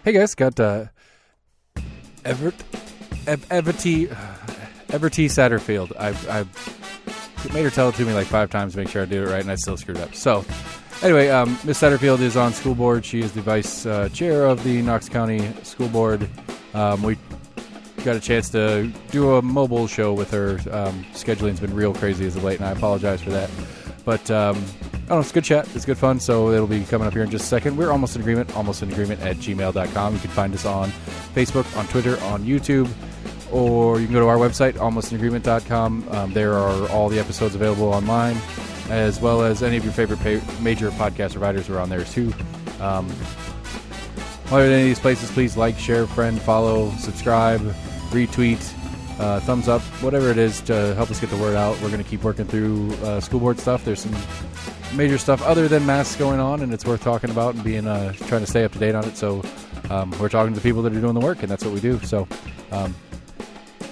Hey guys, got Evetty Satterfield. I've made her tell it to me like 5 times to make sure I do it right, and I still screwed up. So, anyway, Miss Satterfield is on school board. She is the vice chair of the Knox County School Board. We got a chance to do a mobile show with her. Scheduling's been real crazy as of late, and I apologize for that. But I don't know, it's good chat. It's good fun, so it'll be coming up here in just a second. We're almost in agreement at gmail.com. You can find us on Facebook, on Twitter, on YouTube, or you can go to our website, almostinagreement.com. There are all the episodes available online, as well as any of your favorite major podcast providers are on there too. While you're at any of these places, please like, share, friend, follow, subscribe, retweet, thumbs up, whatever it is to help us get the word out. We're going to keep working through school board stuff. There's some major stuff other than masks going on, and it's worth talking about and being trying to stay up to date on it. So we're talking to the people that are doing the work, and that's what we do. So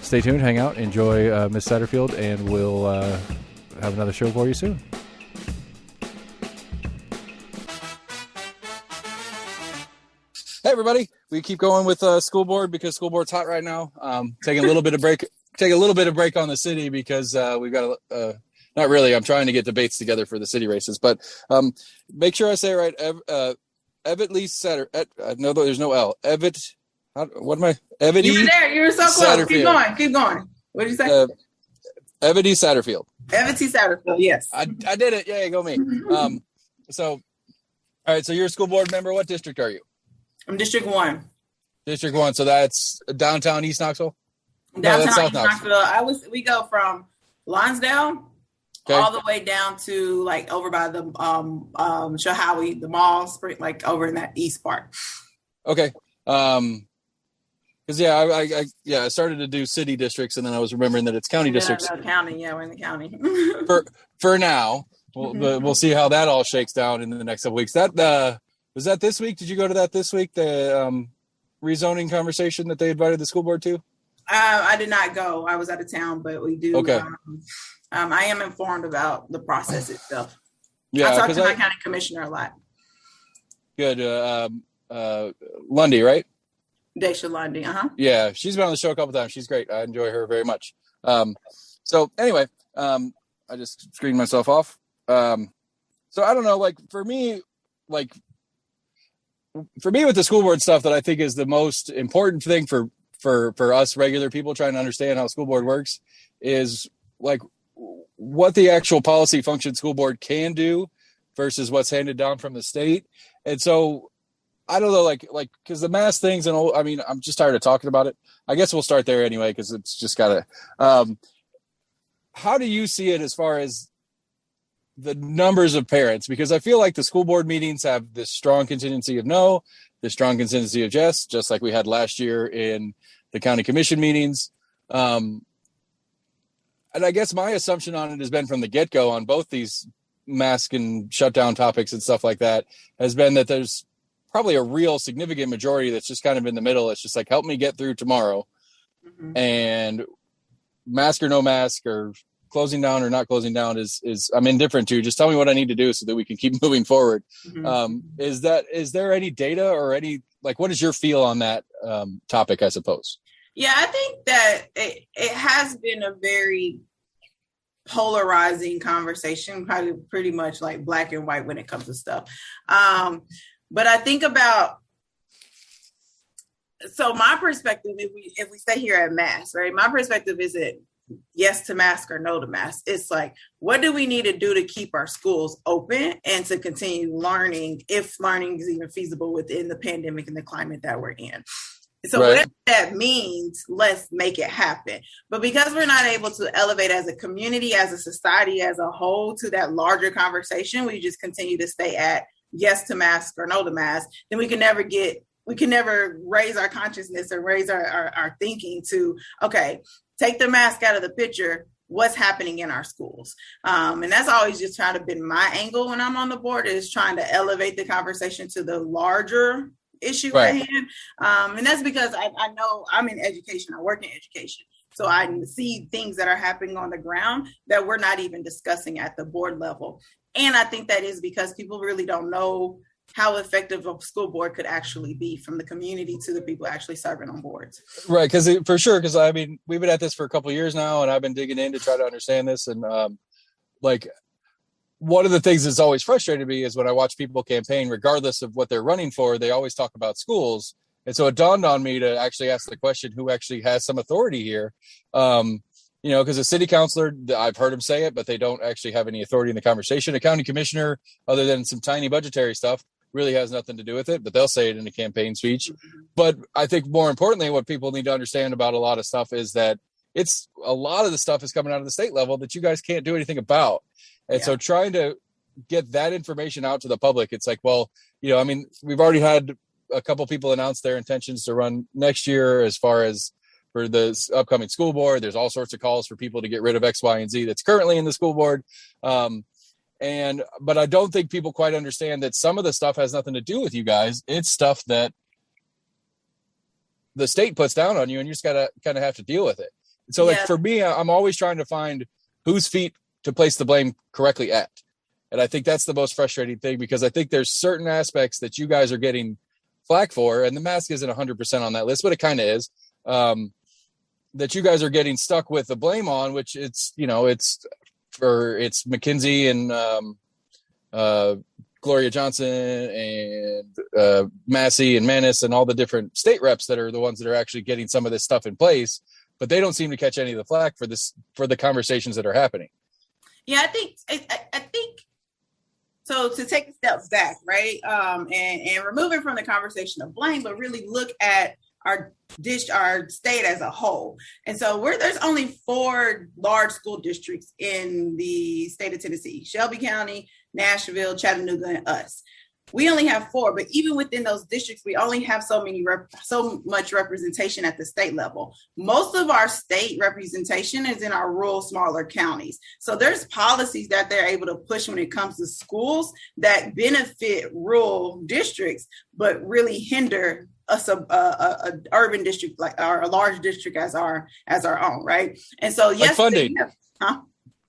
stay tuned, hang out, enjoy Miss Satterfield, and we'll have another show for you soon. Hey everybody, we keep going with school board because school board's hot right now. Taking a little bit of break on the city because we've got not really. I'm trying to get debates together for the city races, but make sure I say it right. Evetty Satterfield. No, there's no L. Evetty. What am I? Evetty. You were there. You were so close. Keep going. What did you say? Evetty Satterfield. Evetty Satterfield. Yes. I did it. Yeah, go me. So, all right. So you're a school board member. What district are you? I'm District 1. District 1. So that's downtown East Knoxville. Downtown East Knoxville. We go from Lonsdale. Okay. All the way down to like over by the Shahawi, the mall, like over in that east part. Okay. Because I started to do city districts, and then I was remembering that it's county districts. No, county. Yeah, we're in the county. for now, we'll see how that all shakes down in the next couple weeks. That was that this week? Did you go to that this week? The rezoning conversation that they invited the school board to? I did not go. I was out of town, but we do. Okay. I am informed about the process itself. Yeah, I talk to my county commissioner a lot. Good. Lundy, right? Daisha Lundy, Yeah, she's been on the show a couple times. She's great. I enjoy her very much. So anyway, I just screened myself off. So I don't know, for me with the school board stuff that I think is the most important thing for us regular people trying to understand how school board works is what the actual policy function school board can do versus what's handed down from the state. And so I don't know, because the mass things and I'm just tired of talking about it. I guess we'll start there anyway, because it's just gotta, how do you see it as far as the numbers of parents? Because I feel like the school board meetings have this strong contingency of no, this strong contingency of yes, just like we had last year in the county commission meetings. And I guess my assumption on it has been from the get-go on both these mask and shutdown topics and stuff like that has been that there's probably a real significant majority that's just kind of in the middle. It's just help me get through tomorrow. Mm-hmm. And mask or no mask or closing down or not closing down is I'm indifferent to. Just tell me what I need to do so that we can keep moving forward. Mm-hmm. Is there any data or any, what is your feel on that topic, I suppose? Yeah, I think that it has been a very polarizing conversation, probably pretty much like black and white when it comes to stuff. But I think about, so my perspective, if we stay here at mask, right? My perspective isn't yes to mask or no to mask. It's what do we need to do to keep our schools open and to continue learning if learning is even feasible within the pandemic and the climate that we're in? So right. Whatever that means, let's make it happen. But because we're not able to elevate as a community, as a society, as a whole to that larger conversation, we just continue to stay at yes to mask or no to mask, then we can never raise our consciousness or raise our thinking to, okay, take the mask out of the picture. What's happening in our schools? And that's always just trying to been my angle when I'm on the board, is trying to elevate the conversation to the larger issue right. at hand. And that's because I know I'm in education. I work in education. So I see things that are happening on the ground that we're not even discussing at the board level. And I think that is because people really don't know how effective a school board could actually be, from the community to the people actually serving on boards. Right. Because I mean, we've been at this for a couple of years now, and I've been digging in to try to understand this. And like, one of the things that's always frustrated me is when I watch people campaign, regardless of what they're running for, they always talk about schools. And so it dawned on me to actually ask the question, who actually has some authority here? Because a city councilor, I've heard them say it, but they don't actually have any authority in the conversation. A county commissioner, other than some tiny budgetary stuff, really has nothing to do with it, but they'll say it in a campaign speech. But I think more importantly, what people need to understand about a lot of stuff is that it's a lot of the stuff is coming out of the state level that you guys can't do anything about. And so trying to get that information out to the public, it's like, well, I mean, we've already had a couple people announce their intentions to run next year as far as for the upcoming school board. There's all sorts of calls for people to get rid of X, Y, and Z that's currently in the school board. But I don't think people quite understand that some of the stuff has nothing to do with you guys. It's stuff that the state puts down on you, and you just gotta kind of have to deal with it. So like for me, I'm always trying to find whose feet to place the blame correctly at. And I think that's the most frustrating thing, because I think there's certain aspects that you guys are getting flack for, and the mask isn't 100% on that list, but it kind of is, that you guys are getting stuck with the blame on, which it's McKinsey and Gloria Johnson and Massey and Manis and all the different state reps that are the ones that are actually getting some of this stuff in place, but they don't seem to catch any of the flack for the conversations that are happening. Yeah, I think so. To take a step back, right, and remove it from the conversation of blame, but really look at our state as a whole. And so there's only 4 large school districts in the state of Tennessee: Shelby County, Nashville, Chattanooga, and us. We only have 4, but even within those districts, we only have so much representation at the state level. Most of our state representation is in our rural, smaller counties. So there's policies that they're able to push when it comes to schools that benefit rural districts, but really hinder a urban district like a large district as our own, right? And so yes, like funding,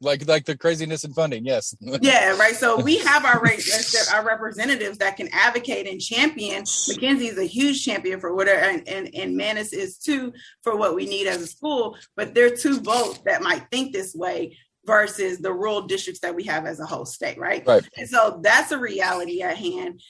like the craziness in funding, yes. Yeah, right. So we have our representatives that can advocate and champion. McKinsey is a huge champion for whatever, and Manis is too, for what we need as a school. But there are 2 votes that might think this way versus the rural districts that we have as a whole state, right? And so that's a reality at hand.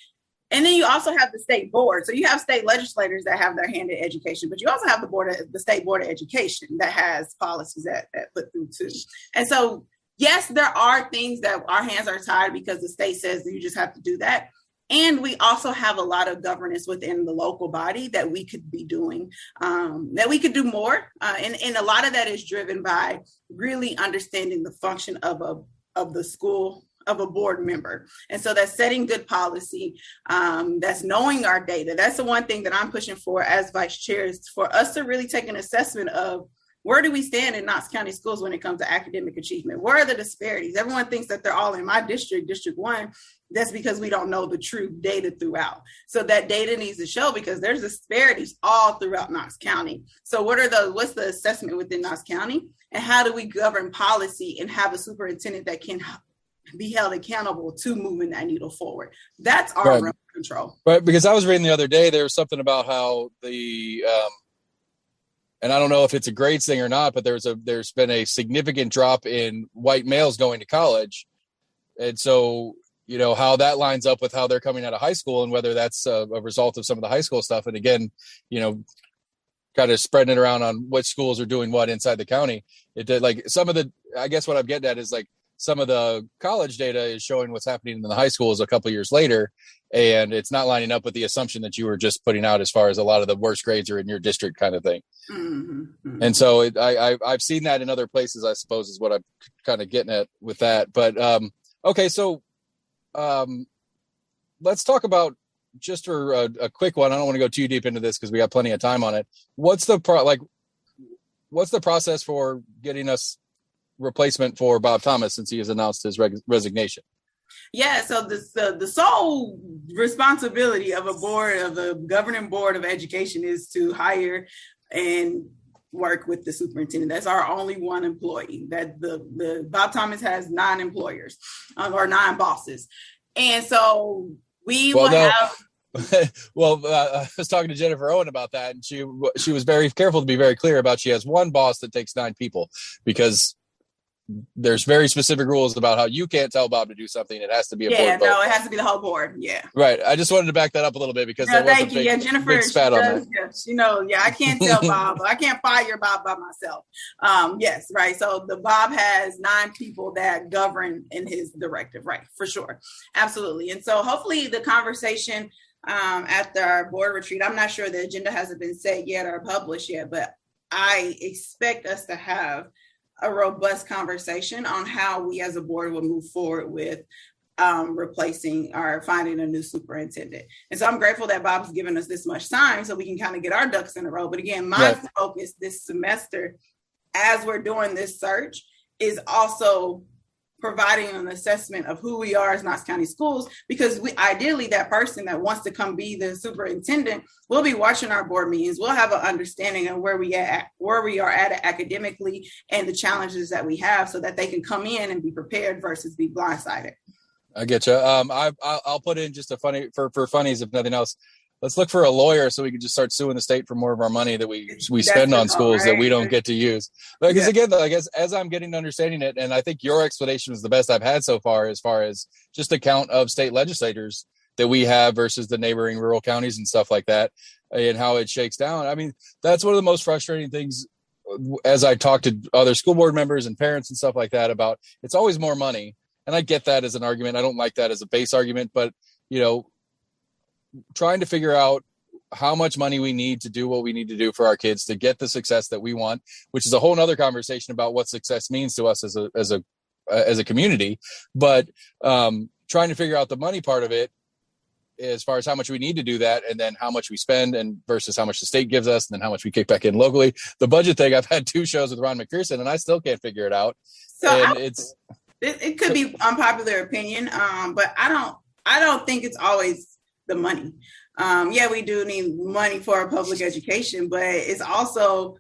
And then you also have the state board. So you have state legislators that have their hand in education, but you also have the state board of education that has policies that put through too. And so, yes, there are things that our hands are tied because the state says that you just have to do that. And we also have a lot of governance within the local body that we could be doing, that we could do more. And a lot of that is driven by really understanding the function of the school, of a board member. And so that's setting good policy, that's knowing our data. That's the one thing that I'm pushing for as vice chair, is for us to really take an assessment of where do we stand in Knox County schools when it comes to academic achievement? Where are the disparities? Everyone thinks that they're all in my district, District 1. That's because we don't know the true data throughout. So that data needs to show, because there's disparities all throughout Knox County. So what's the assessment within Knox County? And how do we govern policy and have a superintendent that can be held accountable to moving that needle forward? That's our realm of control. Right, because I was reading the other day, there was something about how and I don't know if it's a grades thing or not, but there's been a significant drop in white males going to college. And so, how that lines up with how they're coming out of high school, and whether that's a result of some of the high school stuff. And again, kind of spreading it around on what schools are doing what inside the county. It did, like, I guess what I'm getting at is, like, some of the college data is showing what's happening in the high schools a couple of years later, and it's not lining up with the assumption that you were just putting out as far as a lot of the worst grades are in your district kind of thing. Mm-hmm. And so I've seen that in other places, I suppose, is what I'm kind of getting at with that. But okay, so let's talk about, just for a quick one, I don't want to go too deep into this because we got plenty of time on it. What's the process for getting us replacement for Bob Thomas, since he has announced his resignation? Yeah, so the sole responsibility of a governing board of education is to hire and work with the superintendent. That's our only one employee. That the Bob Thomas has 9 employers, or 9 bosses. And so We will Well, no. have. Well, I was talking to Jennifer Owen about that, and she was very careful to be very clear about she has one boss that takes 9 people because there's very specific rules about how you can't tell Bob to do something. It has to be a board vote. No, it has to be the whole board. Yeah. Right. I just wanted to back that up a little bit because there was a big, Jennifer, big spat on that. Yes, I can't tell Bob. I can't fire Bob by myself. Yes, right. So the Bob has 9 people that govern in his directive, right? For sure. Absolutely. And so hopefully the conversation at our board retreat, I'm not sure the agenda hasn't been set yet or published yet, but I expect us to have a robust conversation on how we as a board will move forward with replacing or finding a new superintendent. And so I'm grateful that Bob's given us this much time so we can kind of get our ducks in a row. But again, my focus this semester, as we're doing this search, is also providing an assessment of who we are as Knox County Schools, because ideally that person that wants to come be the superintendent will be watching our board meetings. We'll have an understanding of where we are at academically and the challenges that we have so that they can come in and be prepared versus be blindsided. I get you. I'll put in just a funny for funnies, if nothing else. Let's look for a lawyer so we can just start suing the state for more of our money that we spend on schools that we don't get to use. Because again, I guess as I'm getting to understanding it, and I think your explanation was the best I've had so far, as far as just the count of state legislators that we have versus the neighboring rural counties and stuff like that, and how it shakes down. I mean, that's one of the most frustrating things as I talk to other school board members and parents and stuff like that about. It's always more money, and I get that as an argument. I don't like that as a base argument, but trying to figure out how much money we need to do what we need to do for our kids to get the success that we want, which is a whole nother conversation about what success means to us as a community. But trying to figure out the money part of it, as far as how much we need to do that, and then how much we spend, and versus how much the state gives us, and then how much we kick back in locally. The budget thing, I've had 2 shows with Ron McPherson, and I still can't figure it out. So it could be unpopular opinion, but I don't think it's always the money. We do need money for our public education, but it's also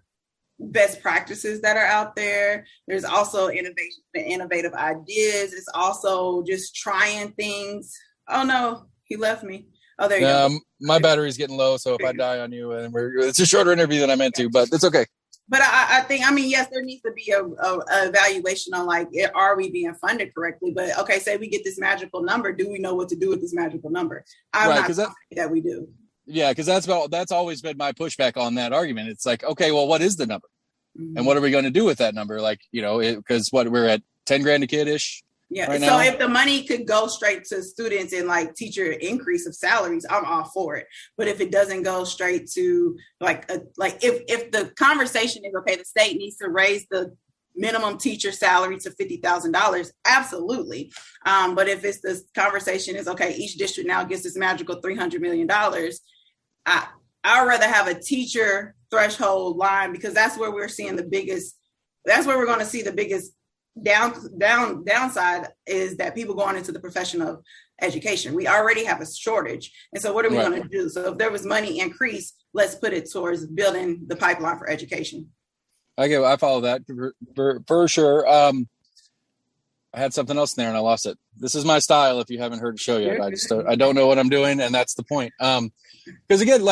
best practices that are out there. There's also innovative ideas. It's also just trying things. Oh no, he left me. Oh, there you go. My battery's getting low, so if I die on you, and it's a shorter interview than I meant to, but it's okay. But I think, yes, there needs to be a evaluation on are we being funded correctly? But okay, say we get this magical number. Do we know what to do with this magical number? I'm not saying that we do. Yeah, because that's always been my pushback on that argument. It's like, okay, well, what is the number? Mm-hmm. And what are we going to do with that number? Because we're at $10,000 a kid-ish. Yeah. Right now. If the money could go straight to students and teacher increase of salaries, I'm all for it. But if it doesn't go straight to if the conversation is, okay, the state needs to raise the minimum teacher salary to $50,000, absolutely. But if it's this conversation is, okay, each district now gets this magical $300 million, I'd rather have a teacher threshold line, because that's where we're seeing that's where we're going to see the biggest downside is that people going into the profession of education. We already have a shortage. And so what are we going to do? So if there was money increase, let's put it towards building the pipeline for education. I follow that for sure. I had something else in there and I lost it. This is my style. If you haven't heard the show yet, I don't know what I'm doing. And that's the point. Because again,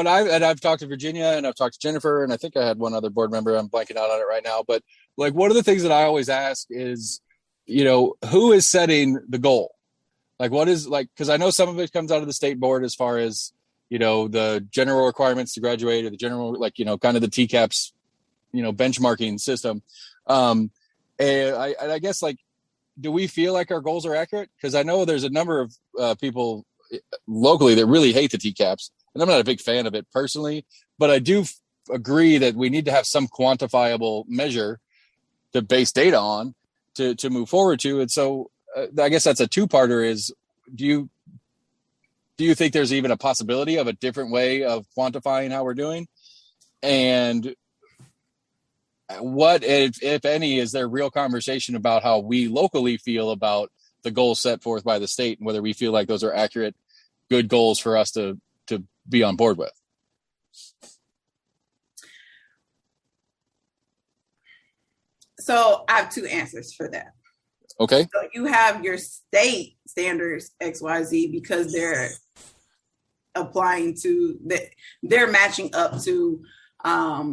I've talked to Virginia and I've talked to Jennifer, and I think I had one other board member. I'm blanking out on it right now, but one of the things that I always ask is, who is setting the goal? What is because I know some of it comes out of the state board as far as, the general requirements to graduate, or the general, kind of the TCAPS, benchmarking system. And I guess do we feel like our goals are accurate? Because I know there's a number of people locally that really hate the TCAPS. And I'm not a big fan of it personally, but I do agree that we need to have some quantifiable measure to base data on to move forward to. And so I guess that's a 2-parter is, do you think there's even a possibility of a different way of quantifying how we're doing? And what, if any, is there real conversation about how we locally feel about the goals set forth by the state, and whether we feel like those are accurate, good goals for us to be on board with? So I have 2 answers for that. Okay. So you have your state standards XYZ because they're applying to they're matching up to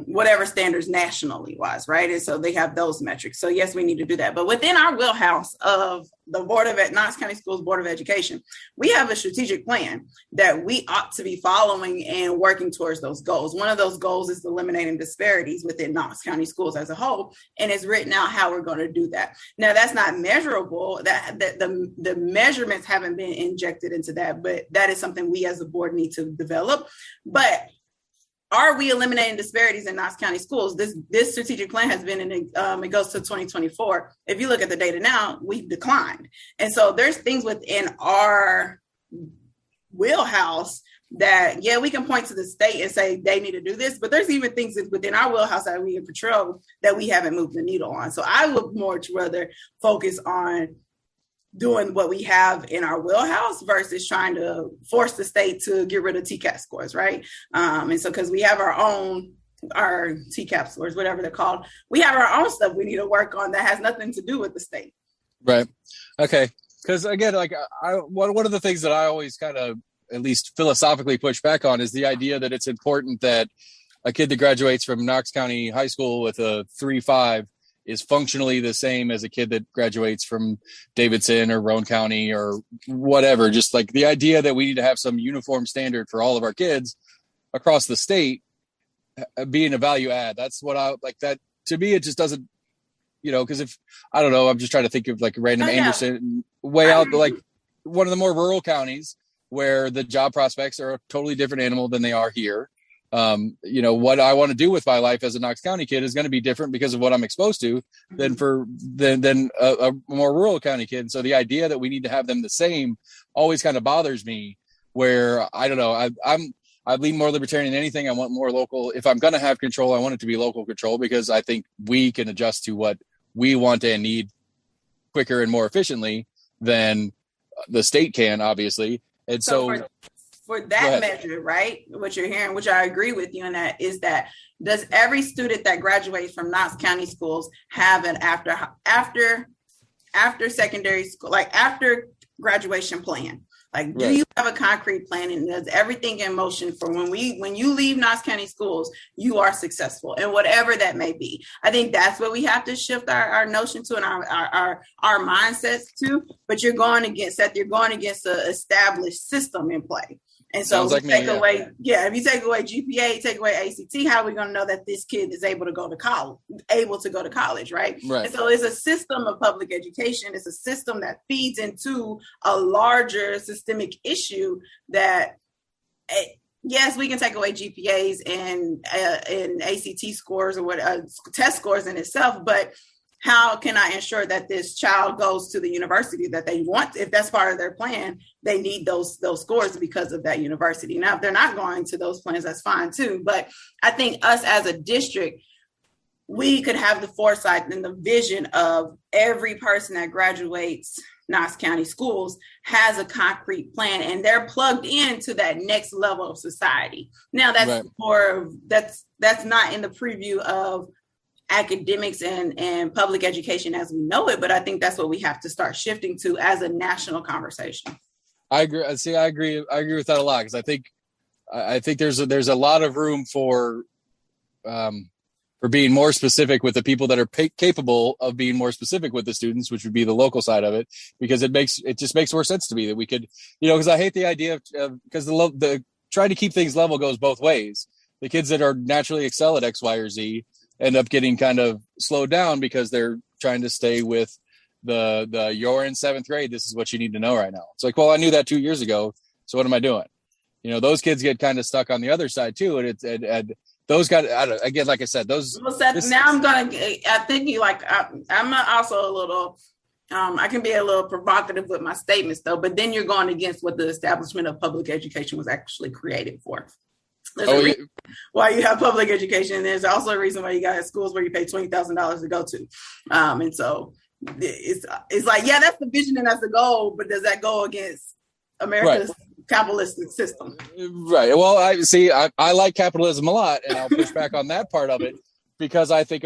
whatever standards nationally wise, right? And so they have those metrics. So yes, we need to do that. But within our wheelhouse of the Knox County Schools Board of Education, we have a strategic plan that we ought to be following and working towards those goals. One of those goals is eliminating disparities within Knox County schools as a whole, and it's written out how we're going to do that. Now, that's not measurable. That the measurements haven't been injected into that, but that is something we as a board need to develop. But are we eliminating disparities in Knox County schools? This strategic plan has been it goes to 2024. If you look at the data now, we've declined. And so there's things within our wheelhouse that, yeah, we can point to the state and say they need to do this, but there's even things within our wheelhouse that we can control that we haven't moved the needle on. So I would much rather focus on doing what we have in our wheelhouse versus trying to force the state to get rid of TCAP scores, right? And so because we have our TCAP scores, whatever they're called, we have our own stuff we need to work on that has nothing to do with the state. Right. Okay. Because again, like one of the things that I always kind of at least philosophically push back on is the idea that it's important that a kid that graduates from Knox County High School with a 3.5 is functionally the same as a kid that graduates from Davidson or Roane County or whatever. Just like the idea that we need to have some uniform standard for all of our kids across the state being a value add. That's what I like. That to me, it just doesn't, because if I don't know, I'm just trying to think of like random Anderson way out, like one of the more rural counties where the job prospects are a totally different animal than they are here. What I want to do with my life as a Knox County kid is going to be different because of what I'm exposed to than a more rural county kid. So the idea that we need to have them the same always kind of bothers me, where I don't know, I lean more libertarian than anything. I want more local. If I'm going to have control, I want it to be local control because I think we can adjust to what we want and need quicker and more efficiently than the state can, obviously. And so for that measure, right, what you're hearing, which I agree with you on that, is that does every student that graduates from Knox County schools have an after secondary school, like after graduation plan? Like, do you have a concrete plan and does everything in motion for when you leave Knox County schools, you are successful and whatever that may be? I think that's what we have to shift our notion to and our mindsets to. But you're going against the established system in play. And so if you take away GPA, take away ACT, how are we going to know that this kid is able to go to college, right? And so it's a system of public education. It's a system that feeds into a larger systemic issue that, yes, we can take away GPAs and ACT scores or test scores in itself, but how can I ensure that this child goes to the university that they want? If that's part of their plan, they need those scores because of that university. Now, if they're not going to those plans, that's fine too. But I think us as a district, we could have the foresight and the vision of every person that graduates Knox County schools has a concrete plan and they're plugged into that next level of society. Now that's that's not in the preview of academics and public education as we know it, but I think that's what we have to start shifting to as a national conversation. I agree. See, I agree with that a lot because I think there's a lot of room for being more specific with the people that are capable of being more specific with the students, which would be the local side of it, because it just makes more sense to me that we could, because I hate the idea of because the trying to keep things level goes both ways. The kids that are naturally excel at X, Y, or Z end up getting kind of slowed down because they're trying to stay with the you're in 7th grade. This is what you need to know right now. It's like, well, I knew that 2 years ago. So what am I doing? Those kids get kind of stuck on the other side too. And those guys, again, like I said, those. Well, Seth, now I think you like, I'm also a little, I can be a little provocative with my statements though, but then you're going against what the establishment of public education was actually created for. There's a reason why you have public education, and there's also a reason why you got schools where you pay $20,000 to go to. And so it's like, yeah, that's the vision and that's the goal, but does that go against America's capitalistic system? Right. Well, I like capitalism a lot, and I'll push back on that part of it because I think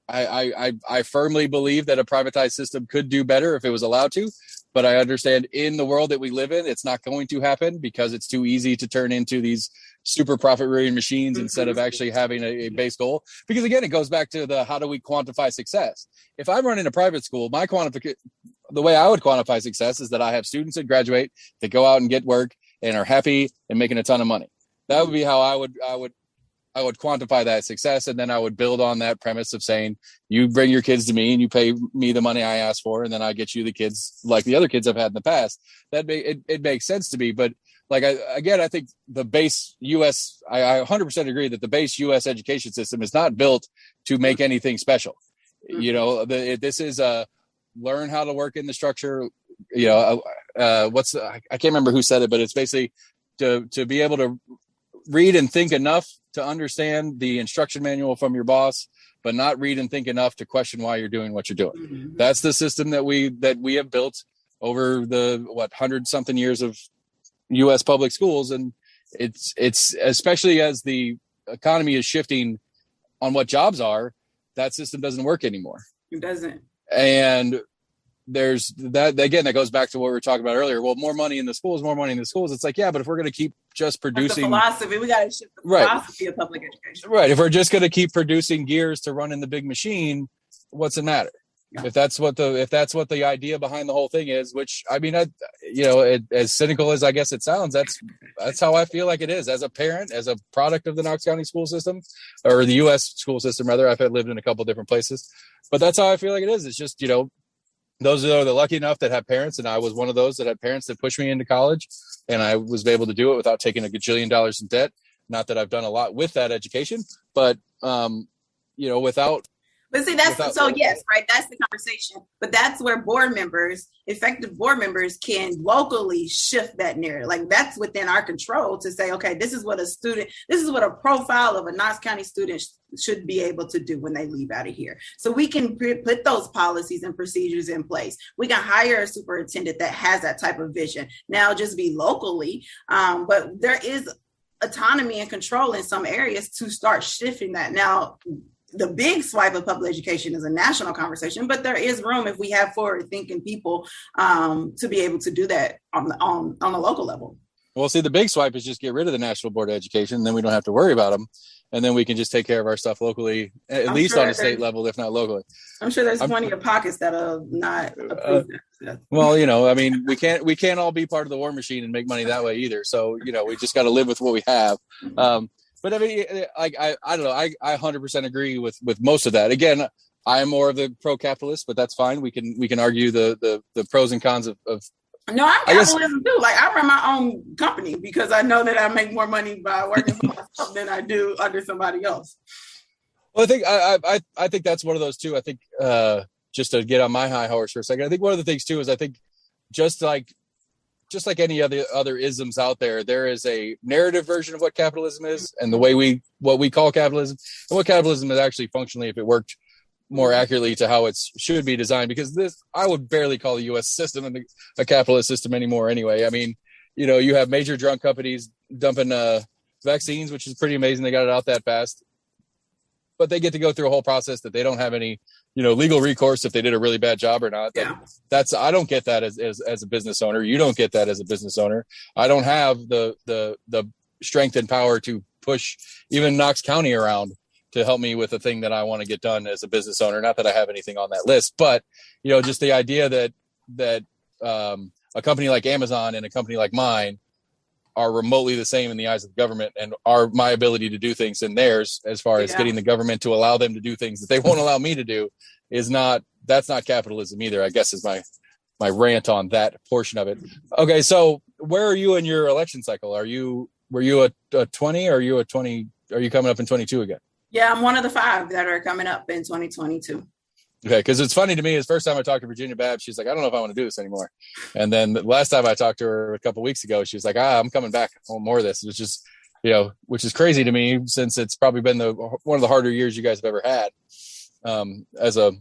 I firmly believe that a privatized system could do better if it was allowed to, but I understand in the world that we live in, it's not going to happen because it's too easy to turn into these super profit-rearing machines instead of actually having a base goal. Because again, it goes back to the how do we quantify success? If I'm running a private school, the way I would quantify success is that I have students that graduate, that go out and get work and are happy and making a ton of money. That would be how I would quantify that success. And then I would build on that premise of saying, you bring your kids to me and you pay me the money I ask for. And then I get you the kids like the other kids I've had in the past. It makes sense to me. But like, I think the base U.S., I 100% agree that the base U.S. education system is not built to make anything special. You know, this is learn how to work in the structure. You know, I can't remember who said it, but it's basically to be able to read and think enough to understand the instruction manual from your boss, but not read and think enough to question why you're doing what you're doing. Mm-hmm. That's the system that we have built over the 100-something years of U.S. public schools. And it's especially as the economy is shifting on what jobs are, that system doesn't work anymore. It doesn't. And there's that, again, that goes back to what we were talking about earlier. Well, more money in the schools. It's like, yeah, but if we're going to keep just producing philosophy, we got to shift the philosophy of public education. Right. If we're just going to keep producing gears to run in the big machine, what's the matter? Yeah. If that's what the idea behind the whole thing is, which I mean, as cynical as I guess it sounds, that's how I feel like it is as a parent, as a product of the Knox County school system, or the U.S. school system rather. I've lived in a couple different places, but that's how I feel like it is. It's just, you know, those that are lucky enough that have parents, and I was one of those that had parents that pushed me into college, and I was able to do it without taking $1 gajillion in debt. Not that I've done a lot with that education, but you know, without. But see, yes, right. That's the conversation. But that's where effective board members can locally shift that narrative. Like that's within our control to say, okay, this is what a profile of a Knox County student should be able to do when they leave out of here. So we can put those policies and procedures in place. We can hire a superintendent that has that type of vision. Now just be locally, but there is autonomy and control in some areas to start shifting that. Now, the big swipe of public education is a national conversation, but there is room if we have forward-thinking people to be able to do that on a local level. Well, see, the big swipe is just get rid of the National Board of Education, and then we don't have to worry about them, and then we can just take care of our stuff locally, at least on a state level, if not locally. I'm sure there's plenty of pockets that are not approved. Well, you know, I mean, we can't all be part of the war machine and make money that way either. So, you know, we just got to live with what we have. But I mean, I don't know. I 100% agree with most of that. Again, I'm more of the pro-capitalist, but that's fine. We can argue the pros and cons of. No, I'm capitalism too. Like I run my own company because I know that I make more money by working for myself than I do under somebody else. Well, I think I think that's one of those too. I think just to get on my high horse for a second, I think one of the things too is I think just like any other isms out there, there is a narrative version of what capitalism is and the way what we call capitalism and what capitalism is actually functionally, if it worked more accurately to how it should be designed, because I would barely call the U.S. system a capitalist system anymore anyway. I mean, you know, you have major drug companies dumping vaccines, which is pretty amazing. They got it out that fast, but they get to go through a whole process that they don't have any, you know, legal recourse if they did a really bad job or not. Yeah. I don't get that as a business owner. You don't get that as a business owner. I don't have the strength and power to push even Knox County around to help me with the thing that I want to get done as a business owner. Not that I have anything on that list, but you know, just the idea that a company like Amazon and a company like mine are remotely the same in the eyes of the government, and my ability to do things in theirs, as far as getting the government to allow them to do things that they won't allow me to do, that's not capitalism either, I guess, is my rant on that portion of it. Okay. So where are you in your election cycle? Were you a 20 or are you a 20? Are you coming up in 22 again? Yeah, I'm one of the 5 that are coming up in 2022. Okay, because it's funny to me, is first time I talked to Virginia Babb, she's like, I don't know if I want to do this anymore. And then the last time I talked to her a couple of weeks ago, she was like, I'm coming back. I want more of this, which is, you know, which is crazy to me, since it's probably been one of the harder years you guys have ever had as a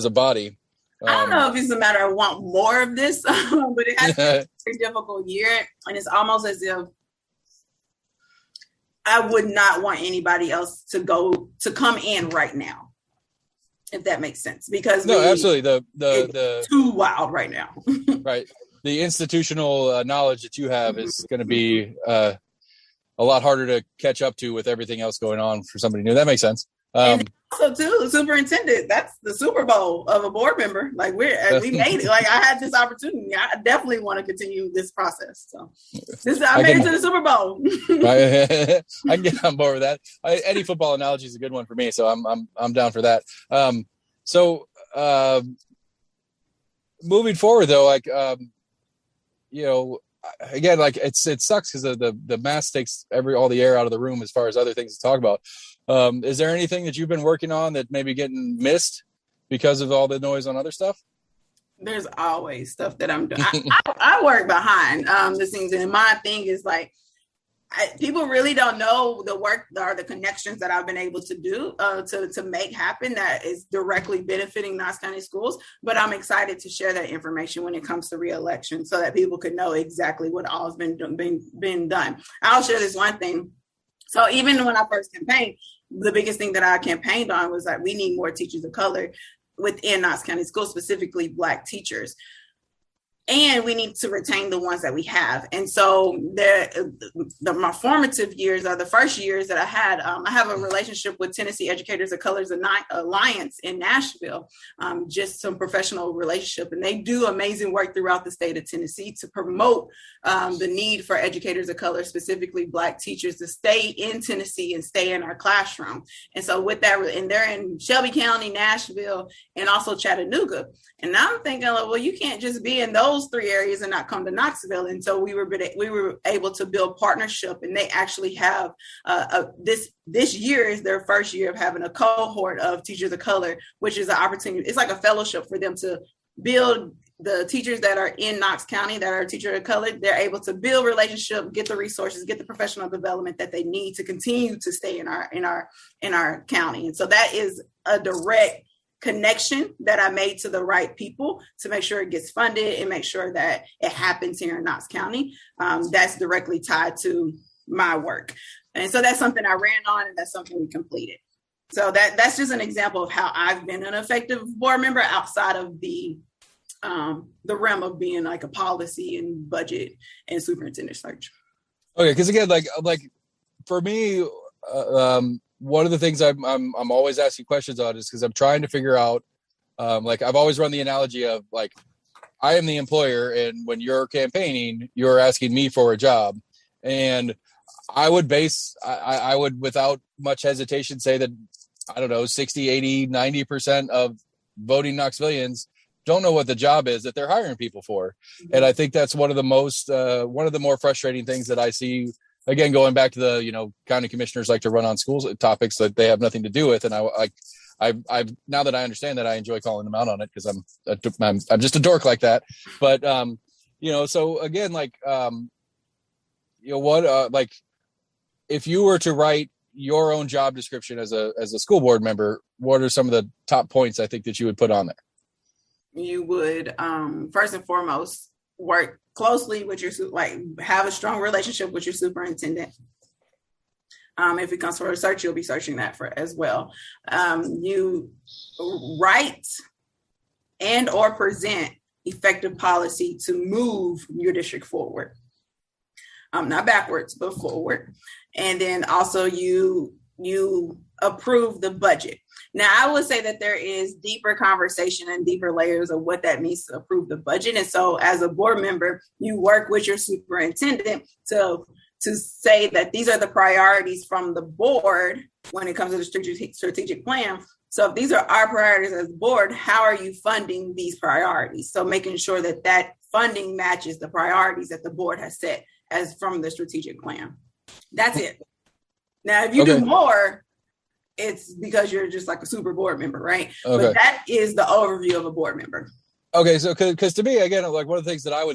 body. I don't know if it's a matter of want more of this, but it has been a very difficult year, and it's almost as if I would not want anybody else to come in right now. if that makes sense, because absolutely. It's too wild right now. Right. The institutional knowledge that you have is going to be a lot harder to catch up to with everything else going on for somebody new. That makes sense. And also too, the superintendent, that's the Super Bowl of a board member. Like we made it. Like I had this opportunity. I definitely want to continue this process. So I made it to the Super Bowl. I can get on board with that. Any football analogy is a good one for me. So I'm down for that. Moving forward though, like, again, like it sucks because the mask takes all the air out of the room as far as other things to talk about. Is there anything that you've been working on that maybe getting missed because of all the noise on other stuff? There's always stuff that I'm doing. I work behind the scenes, and my thing is like, people really don't know the work or the connections that I've been able to do to make happen that is directly benefiting Knox County schools. But I'm excited to share that information when it comes to re-election so that people could know exactly what all has been done. I'll share this one thing. So even when I first campaigned, the biggest thing that I campaigned on was that we need more teachers of color within Knox County schools, specifically Black teachers. And we need to retain the ones that we have. And so my formative years are the first years that I had. I have a relationship with Tennessee Educators of Colors Alliance in Nashville, just some professional relationship. And they do amazing work throughout the state of Tennessee to promote the need for educators of color, specifically Black teachers, to stay in Tennessee and stay in our classroom. And so with that, and they're in Shelby County, Nashville, and also Chattanooga. And I'm thinking, well, you can't just be in those three areas and not come to Knoxville. And so we were able to build partnership, and they actually have this year is their first year of having a cohort of teachers of color, which is an opportunity. It's like a fellowship for them to build. The teachers that are in Knox County that are teachers of color, they're able to build relationship, get the resources, get the professional development that they need to continue to stay in our county. And so that is a direct connection that I made to the right people to make sure it gets funded and make sure that it happens here in Knox County. That's directly tied to my work. And so that's something I ran on, and that's something we completed. So that's just an example of how I've been an effective board member outside of the realm of being like a policy and budget and superintendent search. Okay, because again, like for me, one of the things I'm always asking questions on is because I'm trying to figure out, like I've always run the analogy of like I am the employer, and when you're campaigning, you're asking me for a job, and I would without much hesitation say that, I don't know, 60, 80, 90% of voting Knoxvillians don't know what the job is that they're hiring people for. Mm-hmm. And I think that's one of the more frustrating things that I see. Again, going back to the, county commissioners like to run on schools topics that they have nothing to do with. And I've now that I understand that, I enjoy calling them out on it because I'm just a dork like that. But, so again, like, like if you were to write your own job description as a school board member, what are some of the top points I think that you would put on there? You would, first and foremost, work closely with have a strong relationship with your superintendent. If it comes for research, you'll be searching that for as well. You write and or present effective policy to move your district forward. Not backwards, but forward. And then also you approve the budget. Now, I would say that there is deeper conversation and deeper layers of what that means to approve the budget. And so as a board member, you work with your superintendent to say that these are the priorities from the board when it comes to the strategic plan. So if these are our priorities as a board, how are you funding these priorities? So making sure that funding matches the priorities that the board has set as from the strategic plan. That's it. Now, if you do more, it's because you're just like a super board member, right? Okay. But that is the overview of a board member. Okay, so because to me, again, like one of the things that I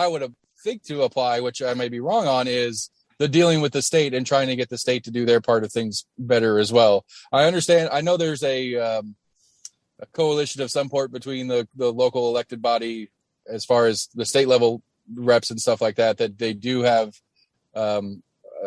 would think to apply, which I may be wrong on, is the dealing with the state and trying to get the state to do their part of things better as well. I understand. I know there's a coalition of some sort between the local elected body as far as the state level reps and stuff like that they do have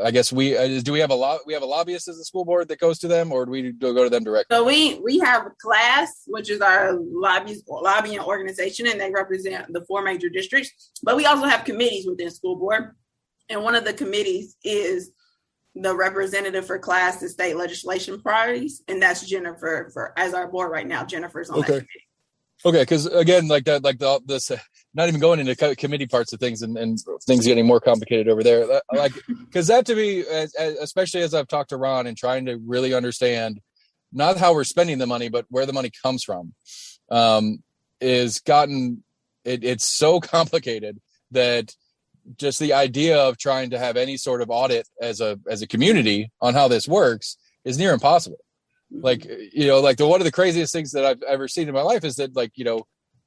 I guess do we have a lobbyist as a school board that goes to them, or do we go to them directly? So we have a class, which is our lobbying organization, and they represent the 4 major districts. But we also have committees within school board. And one of the committees is the representative for class and state legislation priorities. And that's Jennifer as our board right now. Jennifer's on that committee. Okay, because again, this, not even going into committee parts of things and things getting more complicated over there. Because that to me, especially as I've talked to Ron and trying to really understand not how we're spending the money, but where the money comes from, it's so complicated that just the idea of trying to have any sort of audit as a community on how this works is near impossible. One of the craziest things that I've ever seen in my life is that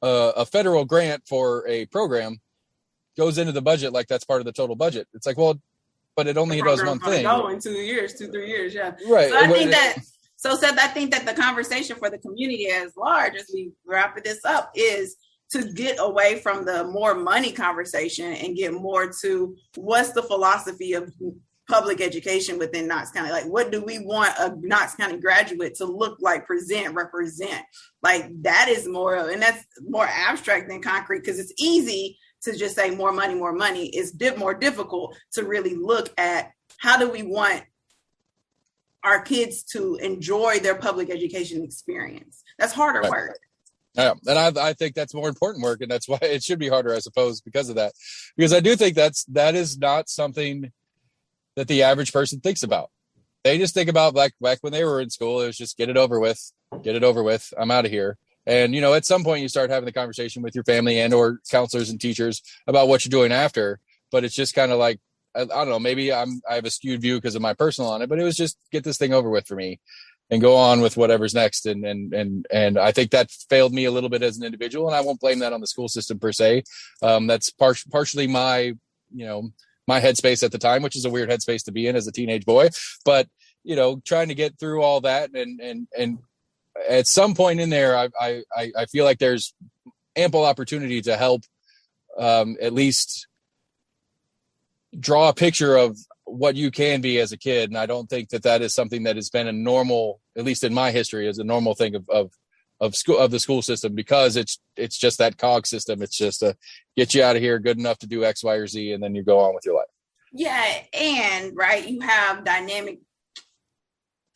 a federal grant for a program goes into the budget like that's part of the total budget. It's like, well, but it only does one thing. Go in 2 years, 2-3 years, yeah. Right. So I think that the conversation for the community as large, as we wrap this up, is to get away from the more money conversation and get more to what's the philosophy of public education within Knox County. Like, what do we want a Knox County graduate to look like, present, represent? Like, that is and that's more abstract than concrete, because it's easy to just say more money, more money. It's more difficult to really look at how do we want our kids to enjoy their public education experience. That's harder work. Yeah, and I think that's more important work, and that's why it should be harder, I suppose, because of that. Because I do think that is not something that the average person thinks about. They just think about back when they were in school, it was just get it over with. I'm out of here. And, at some point you start having the conversation with your family and or counselors and teachers about what you're doing after. But it's just kind of like, I don't know, maybe I have a skewed view because of my personal on it, but it was just get this thing over with for me and go on with whatever's next. And I think that failed me a little bit as an individual, and I won't blame that on the school system per se. That's partially my, my headspace at the time, which is a weird headspace to be in as a teenage boy, but trying to get through all that. And at some point in there, I feel like there's ample opportunity to help at least draw a picture of what you can be as a kid. And I don't think that is something that has been a normal, at least in my history, as a normal thing of the school system, because it's just that cog system. It's just get you out of here good enough to do X, Y, or Z, and then you go on with your life. Yeah. And right, you have dynamic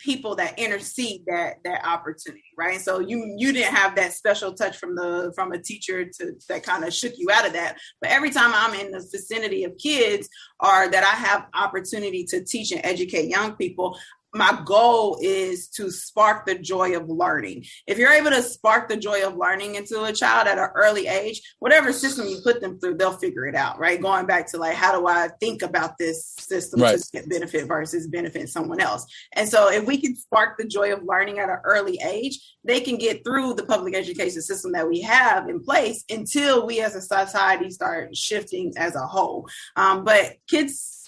people that intercede that opportunity, right? So you didn't have that special touch from a teacher that kind of shook you out of that. But every time I'm in the vicinity of kids, or that I have opportunity to teach and educate young people, my goal is to spark the joy of learning. If you're able to spark the joy of learning into a child at an early age, whatever system you put them through, they'll figure it out, right? Going back to how do I think about this system to get benefit versus benefit someone else? And so if we can spark the joy of learning at an early age, they can get through the public education system that we have in place until we as a society start shifting as a whole. But kids,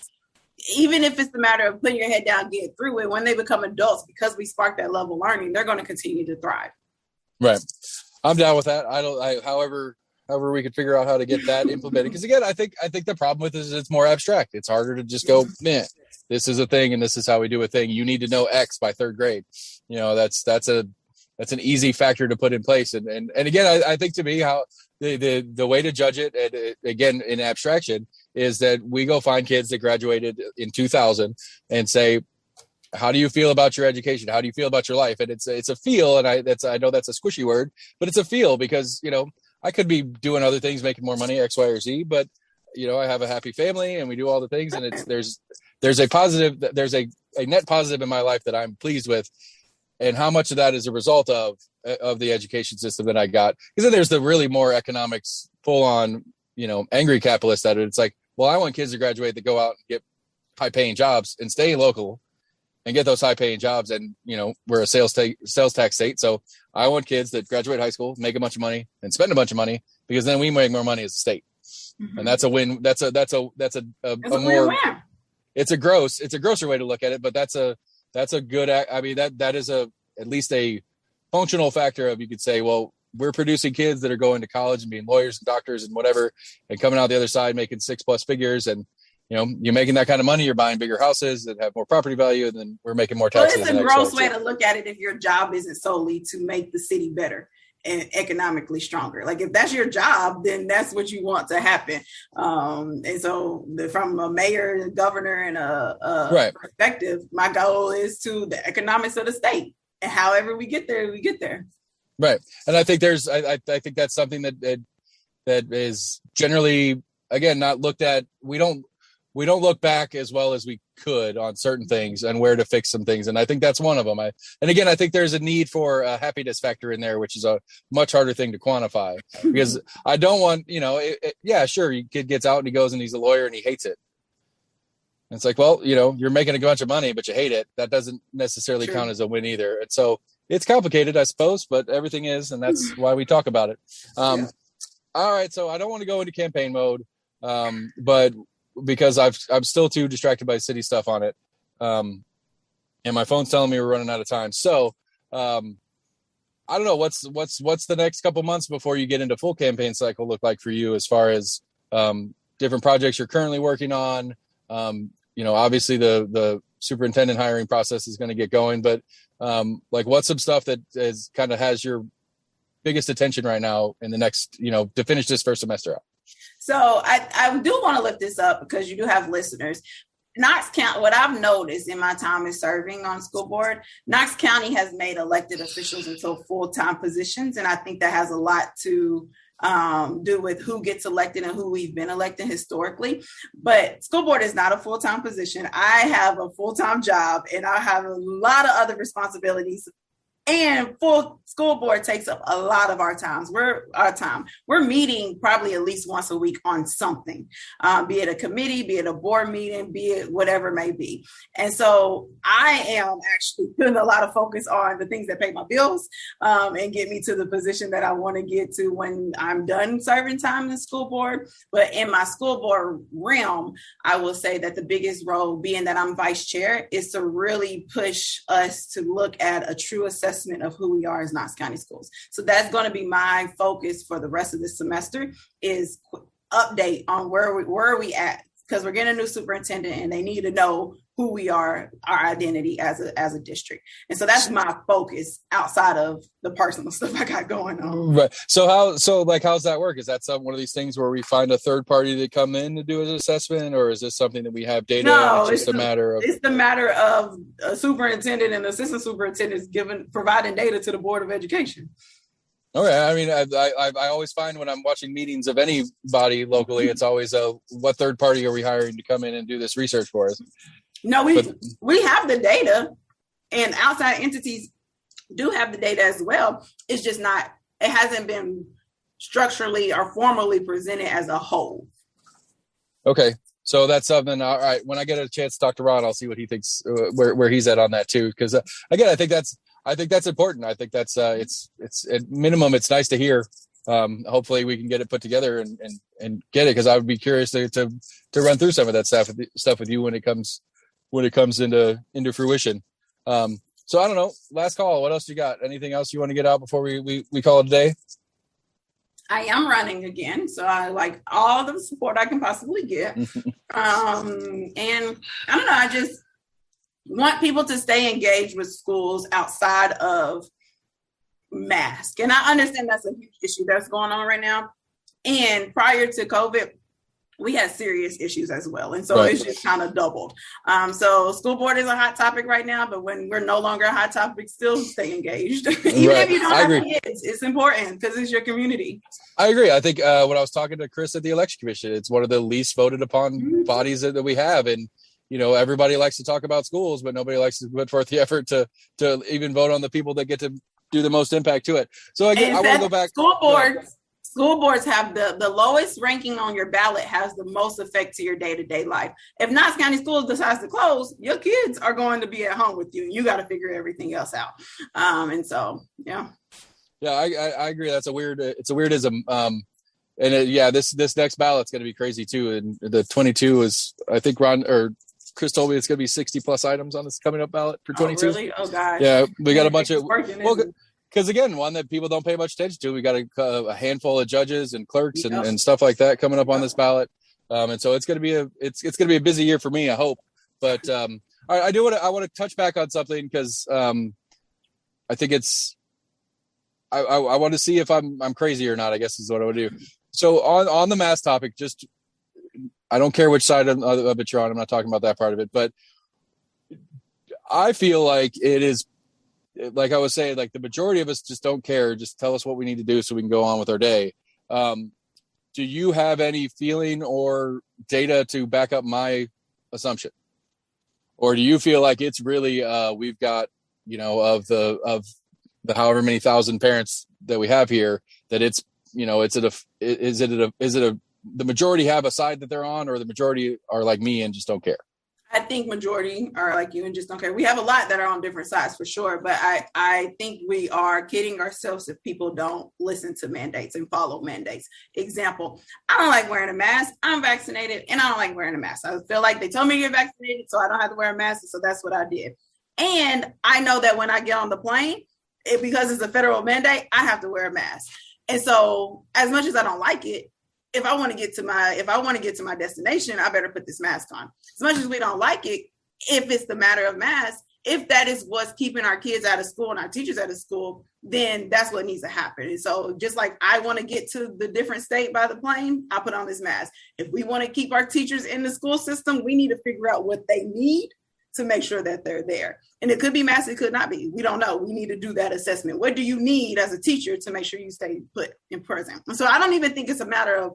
even if it's the matter of putting your head down, get through it, when they become adults, because we spark that level of learning, they're going to continue to thrive. Right. I'm down with that. However we could figure out how to get that implemented. Because again, I think the problem with this is it's more abstract. It's harder to just go, man, this is a thing and this is how we do a thing. You need to know X by third grade. That's an easy factor to put in place. And again, I think to me how the way to judge it, and again, in abstraction, is that we go find kids that graduated in 2000 and say, how do you feel about your education? How do you feel about your life? And it's a feel. And I know that's a squishy word, but it's a feel, because, I could be doing other things, making more money, X, Y, or Z, but, I have a happy family and we do all the things. And there's a positive, there's a net positive in my life that I'm pleased with. And how much of that is a result of the education system that I got? Because then there's the really more economics, full on, angry capitalist at it. It's like, well, I want kids to graduate that go out and get high paying jobs and stay local and get those high paying jobs. And, we're a sales tax state. So I want kids that graduate high school, make a bunch of money and spend a bunch of money, because then we make more money as a state. Mm-hmm. And that's a win. That's a more, win-win. It's a grosser way to look at it, but that's a good, that is at least a functional factor of, you could say, well, we're producing kids that are going to college and being lawyers and doctors and whatever, and coming out the other side making 6+ figures, and you're making that kind of money, you're buying bigger houses that have more property value, and then we're making more taxes. Well, it's a gross way to look at it if your job isn't solely to make the city better and economically stronger. Like if that's your job, then that's what you want to happen. And so from a mayor, governor, and a perspective, my goal is to the economics of the state. And however we get there, we get there. Right. And I think I think that's something that is generally, again, not looked at. We don't look back as well as we could on certain things and where to fix some things. And I think that's one of them. And again, I think there's a need for a happiness factor in there, which is a much harder thing to quantify, because I don't want, sure, your kid gets out and he goes and he's a lawyer and he hates it. And it's like, well, you're making a bunch of money, but you hate it. That doesn't necessarily count as a win either. And so it's complicated, I suppose, but everything is, and that's why we talk about it. All right. So I don't want to go into campaign mode, but because I'm still too distracted by city stuff on it. And my phone's telling me we're running out of time. So I don't know what's the next couple months before you get into full campaign cycle look like for you, as far as different projects you're currently working on. Obviously the superintendent hiring process is going to get going, but what's some stuff that is kind of has your biggest attention right now in the next, to finish this first semester out? So I do want to lift this up because you do have listeners. Knox County, what I've noticed in my time is serving on school board, Knox County has made elected officials into full-time positions. And I think that has a lot to do with who gets elected and who we've been elected historically. But school board is not a full-time position. I have a full-time job and I have a lot of other responsibilities. And full school board takes up a lot of our time. We're meeting probably at least once a week on something, be it a committee, be it a board meeting, be it whatever it may be. And so I am actually putting a lot of focus on the things that pay my bills and get me to the position that I want to get to when I'm done serving time in the school board. But in my school board realm, I will say that the biggest role, being that I'm vice chair, is to really push us to look at a true assessment of who we are as Knox County Schools. So that's going to be my focus for the rest of this semester, is update on where are we at, because we're getting a new superintendent and they need to know who we are, our identity as a district. And so that's my focus outside of the personal stuff I got going on. Right. So how's that work? Is that one of these things where we find a third party to come in to do an assessment, or is this something that we have data? No, it's the matter of a superintendent and assistant superintendents providing data to the Board of Education. Okay. I mean, I always find when I'm watching meetings of anybody locally, it's always what third party are we hiring to come in and do this research for us? No, we have the data, and outside entities do have the data as well. It's just it hasn't been structurally or formally presented as a whole. Okay. So that's something. All right. When I get a chance to talk to Ron, I'll see what he thinks, where he's at on that too. Because again, I think that's important. I think that's it's at minimum, it's nice to hear. Hopefully we can get it put together and get it, because I would be curious to run through some of that stuff with you when it comes into fruition. So I don't know. Last call. What else you got? Anything else you want to get out before we call it a day? I am running again, so I like all the support I can possibly get. And I don't know. I just want people to stay engaged with schools outside of mask. And I understand that's a huge issue that's going on right now. And prior to COVID, we had serious issues as well. And so It's just kind of doubled. So school board is a hot topic right now, but when we're no longer a hot topic, still stay engaged. Even if you don't have kids, it's important because it's your community. I agree. I think when I was talking to Chris at the election commission, it's one of the least voted upon bodies that we have. And, everybody likes to talk about schools, but nobody likes to put forth the effort to even vote on the people that get to do the most impact to it. So again, I want to go back. School boards have the lowest ranking on your ballot, has the most effect to your day-to-day life. If Knox County Schools decides to close, your kids are going to be at home with you, and you got to figure everything else out. Yeah, I agree. That's it's a weirdism. This next ballot's going to be crazy too. And the 22 is, I think Chris told me it's going to be 60 plus items on this coming up ballot for 22. Oh, really? Oh, gosh. Yeah, we got a bunch of, because again, one that people don't pay much attention to. We got a handful of judges and clerks and stuff like that coming up on this ballot. And so it's going to be a busy year for me, I hope. But I want to touch back on something because I think I want to see if I'm crazy or not, I guess is what I would do. So on the mask topic, just, I don't care which side of it you're on. I'm not talking about that part of it, but I feel like it is, like I was saying, like the majority of us just don't care. Just tell us what we need to do so we can go on with our day. Do you have any feeling or data to back up my assumption? Or do you feel like it's really, we've got, of the however many thousand parents that we have here, that it's, the majority have a side that they're on, or the majority are like me and just don't care? I think majority are like you and just don't care. We have a lot that are on different sides for sure, but I think we are kidding ourselves if people don't listen to mandates and follow mandates. Example, I don't like wearing a mask. I'm vaccinated and I don't like wearing a mask. I feel like they told me to get vaccinated, so I don't have to wear a mask. So that's what I did. And I know that when I get on the plane, because it's a federal mandate, I have to wear a mask. And so as much as I don't like it, if I want to get to my destination, I better put this mask on. As much as we don't like it, if it's the matter of masks, if that is what's keeping our kids out of school and our teachers out of school, then that's what needs to happen. And so just like I want to get to the different state by the plane, I put on this mask. If we want to keep our teachers in the school system, we need to figure out what they need to make sure that they're there. And it could be masks, it could not be. We don't know. We need to do that assessment. What do you need as a teacher to make sure you stay put in prison? So I don't even think it's a matter of,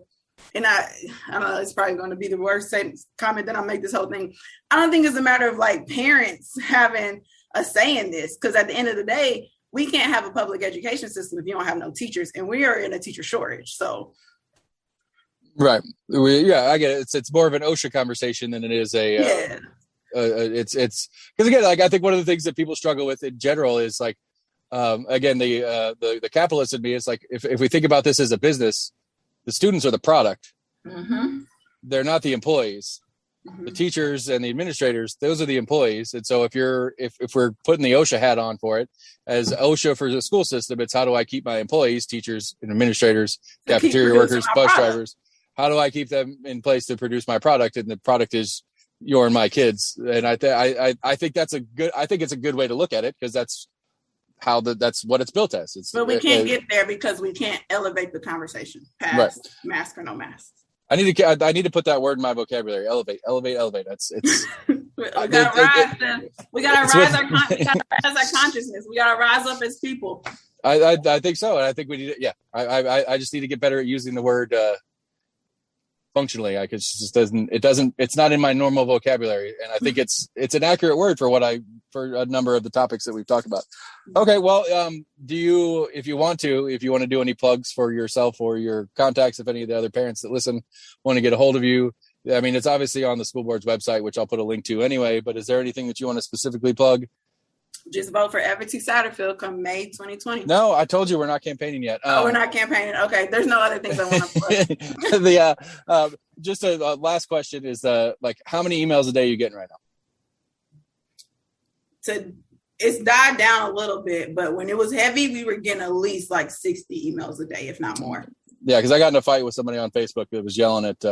and I don't know, it's probably going to be the worst comment that I'll make this whole thing. I don't think it's a matter of like parents having a say in this, because at the end of the day, we can't have a public education system if you don't have no teachers, and we are in a teacher shortage. So. Right. I get it. It's more of an OSHA conversation than it is a, it's because again, like I think one of the things that people struggle with in general is like, again, the capitalist in me is like, if we think about this as a business, the students are the product. Mm-hmm. They're not the employees. Mm-hmm. The teachers and the administrators, those are the employees. And so if we're putting the OSHA hat on for it, as OSHA for the school system, it's how do I keep my employees, teachers and administrators, cafeteria workers, bus drivers, how do I keep them in place to produce my product? And the product is your and my kids. And I think it's a good way to look at it, because that's what it's built as. But we can't get there because we can't elevate the conversation past mask or no mask. I need to put that word in my vocabulary. Elevate. It's. We gotta rise our consciousness. We gotta rise up as people. I think so, and I think we need it. Yeah, I just need to get better at using the word functionally. It's not in my normal vocabulary, and I think it's an accurate word for a number of the topics that we've talked about. Okay, well, if you want to do any plugs for yourself or your contacts, if any of the other parents that listen want to get a hold of you, I mean, it's obviously on the school board's website, which I'll put a link to anyway, but is there anything that you want to specifically plug? Just vote for Evetty Satterfield come May 2020. No, I told you we're not campaigning yet. We're not campaigning. Okay, there's no other things I want to plug. Just a last question is how many emails a day are you getting right now? It's died down a little bit, but when it was heavy, we were getting at least like 60 emails a day, if not more. Yeah, because I got in a fight with somebody on Facebook that was yelling at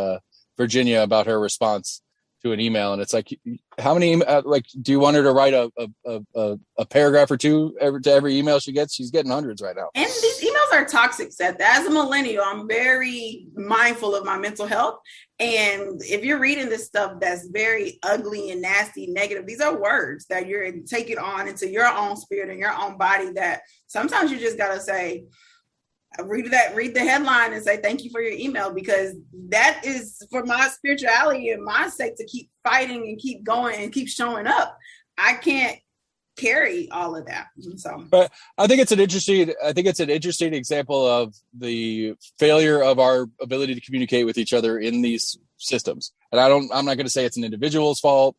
Virginia about her response to an email, and it's like, how many do you want her to write a paragraph or two to every email she gets? She's getting hundreds right now. And these emails are toxic, Seth. As a millennial, I'm very mindful of my mental health, and if you're reading this stuff that's very ugly and nasty, negative, these are words that you're taking on into your own spirit and your own body, that sometimes you just gotta say, read the headline and say thank you for your email, because that is for my spirituality and my sake to keep fighting and keep going and keep showing up. I can't carry all of that. So, but I think it's an interesting example of the failure of our ability to communicate with each other in these systems. And I'm not going to say it's an individual's fault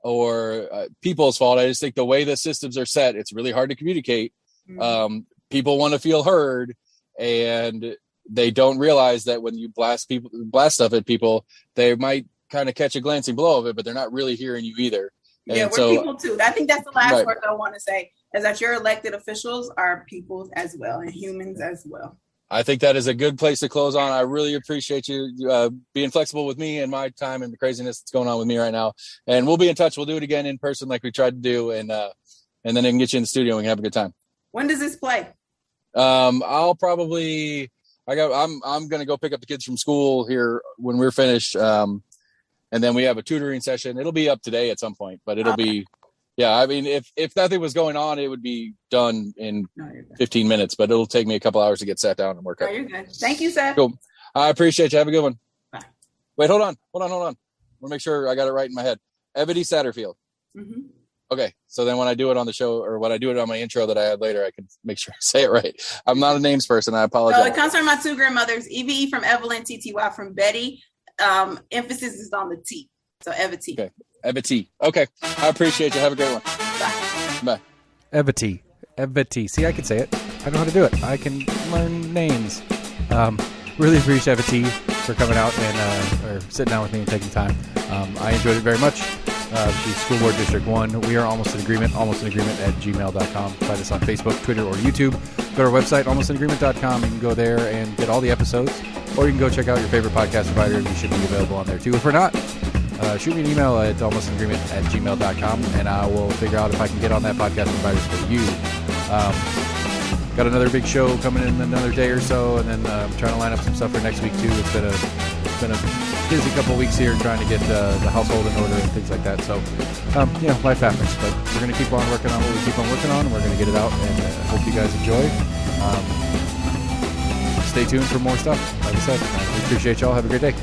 or people's fault. I just think the way the systems are set, it's really hard to communicate. Mm-hmm. People want to feel heard, and they don't realize that when you blast stuff at people, they might kind of catch a glancing blow of it, but they're not really hearing you either. And yeah, we're people too. I think that's the last word I want to say, is that your elected officials are people as well and humans as well. I think that is a good place to close on. I really appreciate you being flexible with me and my time and the craziness that's going on with me right now. And we'll be in touch. We'll do it again in person like we tried to do. And then I can get you in the studio and we can have a good time. When does this play? I'm going to go pick up the kids from school here when we're finished. And then we have a tutoring session. It'll be up today at some point, but it'll be, I mean, if nothing was going on, it would be done in 15 minutes, but it'll take me a couple hours to get sat down and work Oh, out. you're good. Thank you, Seth. Cool. I appreciate you. Have a good one. Bye. Wait, hold on. I want to make sure I got it right in my head. Evetty Satterfield. Mm-hmm. Okay. So then when I do it on the show or when I do it on my intro that I had later, I can make sure I say it right. I'm not a names person. I apologize. So it comes from my two grandmothers, Eve from Evelyn, TTY from Betty. Emphasis is on the T. So Evetty. Okay. Evetty. Okay. I appreciate you. Have a great one. Bye. Evetty. See, I can say it. I know how to do it. I can learn names. Really appreciate Evetty for coming out and or sitting down with me and taking time. I enjoyed it very much. She's School Board District 1. We are almost in agreement at gmail.com. Find us on Facebook, Twitter, or YouTube. Go to our website, almostinagreement.com. You can go there and get all the episodes, or you can go check out your favorite podcast provider. We should be available on there too. If we're not, shoot me an email at almostinagreement@gmail.com, and I will figure out if I can get on that podcast provider for you. Got another big show coming in another day or so, and then I'm trying to line up some stuff for next week too. It's been a busy couple weeks here trying to get the household in order and things like that. So, life happens, but we're going to keep on working on what we keep on working on, and we're going to get it out, and hope you guys enjoy. Stay tuned for more stuff. Like I said, we appreciate y'all. Have a great day.